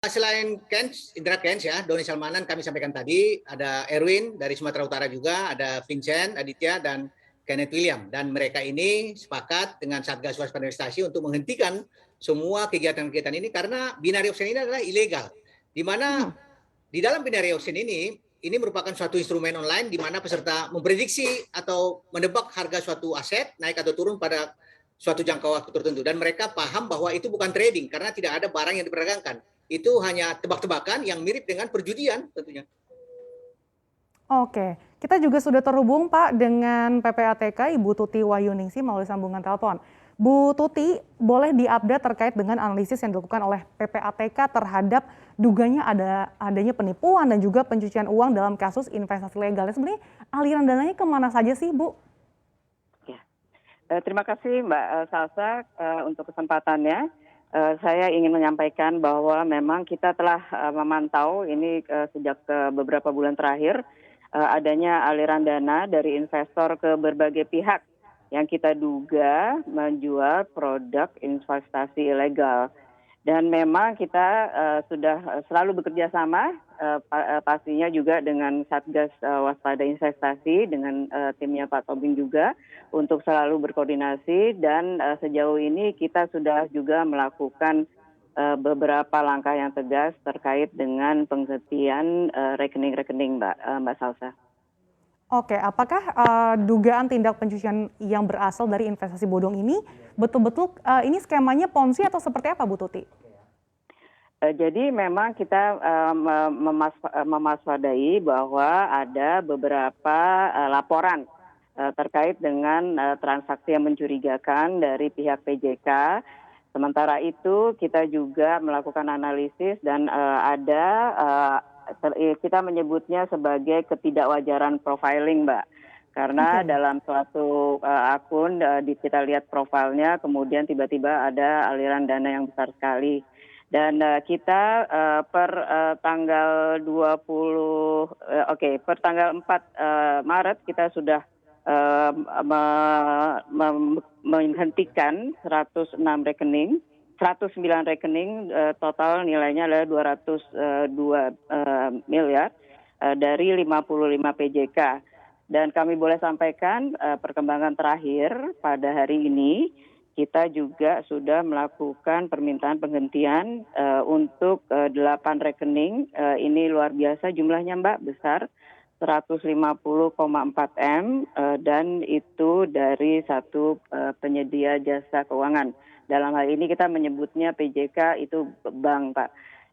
Selain Indra Kents ya, Doni Salmanan kami sampaikan tadi, ada Erwin dari Sumatera Utara juga, ada Vincent, Aditya, dan Kenneth William. Dan mereka ini sepakat dengan Satgas Waspada Investasi untuk menghentikan semua kegiatan-kegiatan ini karena binary option ini adalah ilegal. Di mana di dalam binary option ini merupakan suatu instrumen online di mana peserta memprediksi atau menebak harga suatu aset naik atau turun pada suatu jangka waktu tertentu. Dan mereka paham bahwa itu bukan trading karena tidak ada barang yang diperdagangkan. Itu hanya tebak-tebakan yang mirip dengan perjudian tentunya. Oke, kita juga sudah terhubung Pak dengan PPATK Ibu Tuti Wahyuningsi melalui sambungan telepon. Bu Tuti, boleh diupdate terkait dengan analisis yang dilakukan oleh PPATK terhadap duganya adanya penipuan dan juga pencucian uang dalam kasus investasi legal. Sebenarnya aliran dananya kemana saja sih, Bu? Ya. Terima kasih Mbak Salsa untuk kesempatannya. Saya ingin menyampaikan bahwa memang kita telah memantau ini sejak beberapa bulan terakhir adanya aliran dana dari investor ke berbagai pihak yang kita duga menjual produk investasi ilegal. Dan memang kita sudah selalu bekerja sama pastinya juga dengan Satgas Waspada Investasi dengan timnya Pak Tobing juga untuk selalu berkoordinasi dan sejauh ini kita sudah juga melakukan beberapa langkah yang tegas terkait dengan penghentian rekening-rekening Mbak Salsa. Oke, apakah dugaan tindak pencucian yang berasal dari investasi bodong ini betul-betul ini skemanya ponzi atau seperti apa Bu Tuti? Jadi memang kita memaswadai bahwa ada beberapa laporan terkait dengan transaksi yang mencurigakan dari pihak PJK. Sementara itu kita juga melakukan analisis dan kita menyebutnya sebagai ketidakwajaran profiling, Mbak. Karena dalam suatu akun kita lihat profilnya, kemudian tiba-tiba ada aliran dana yang besar sekali. Dan kita per tanggal 4 Maret kita sudah menghentikan 109 rekening, total nilainya adalah 202 miliar dari 55 PJK. Dan kami boleh sampaikan perkembangan terakhir pada hari ini, kita juga sudah melakukan permintaan penghentian untuk 8 rekening. Ini luar biasa jumlahnya Mbak, besar 150,4 M dan itu dari satu penyedia jasa keuangan. Dalam hal ini kita menyebutnya PJK itu bank Pak.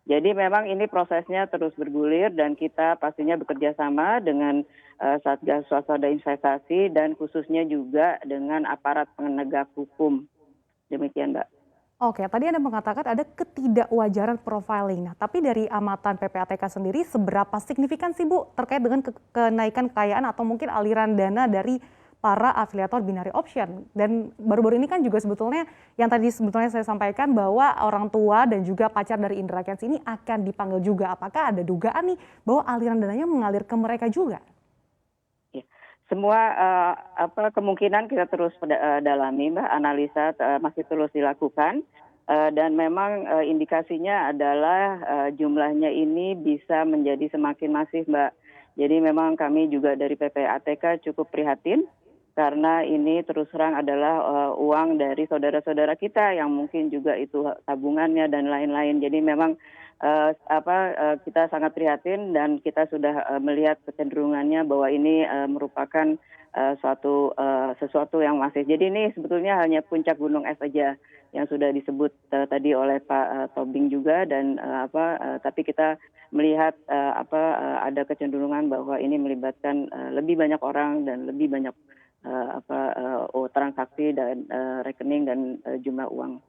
Jadi memang ini prosesnya terus bergulir dan kita pastinya bekerja sama dengan Satgas Waspada Investasi dan khususnya juga dengan aparat penegak hukum. Demikian, Mbak. Oke, tadi Anda mengatakan ada ketidakwajaran profiling. Nah, tapi dari amatan PPATK sendiri seberapa signifikan sih Bu terkait dengan kenaikan kekayaan atau mungkin aliran dana dari para afiliator binary option? Dan baru-baru ini kan juga sebetulnya yang tadi sebetulnya saya sampaikan bahwa orang tua dan juga pacar dari Indra Kents ini akan dipanggil juga. Apakah ada dugaan nih bahwa aliran dananya mengalir ke mereka juga? Semua kemungkinan kita terus dalami, Mbak, analisa masih terus dilakukan dan memang indikasinya adalah jumlahnya ini bisa menjadi semakin masif, Mbak. Jadi memang kami juga dari PPATK cukup prihatin karena ini terus terang adalah uang dari saudara-saudara kita yang mungkin juga itu tabungannya dan lain-lain. Jadi memang kita sangat prihatin dan kita sudah melihat kecenderungannya bahwa ini merupakan sesuatu yang masif. Jadi ini sebetulnya hanya puncak gunung es saja yang sudah disebut tadi oleh Pak Tobing juga dan tapi kita melihat ada kecenderungan bahwa ini melibatkan lebih banyak orang dan lebih banyak transaksi dan rekening dan jumlah uang.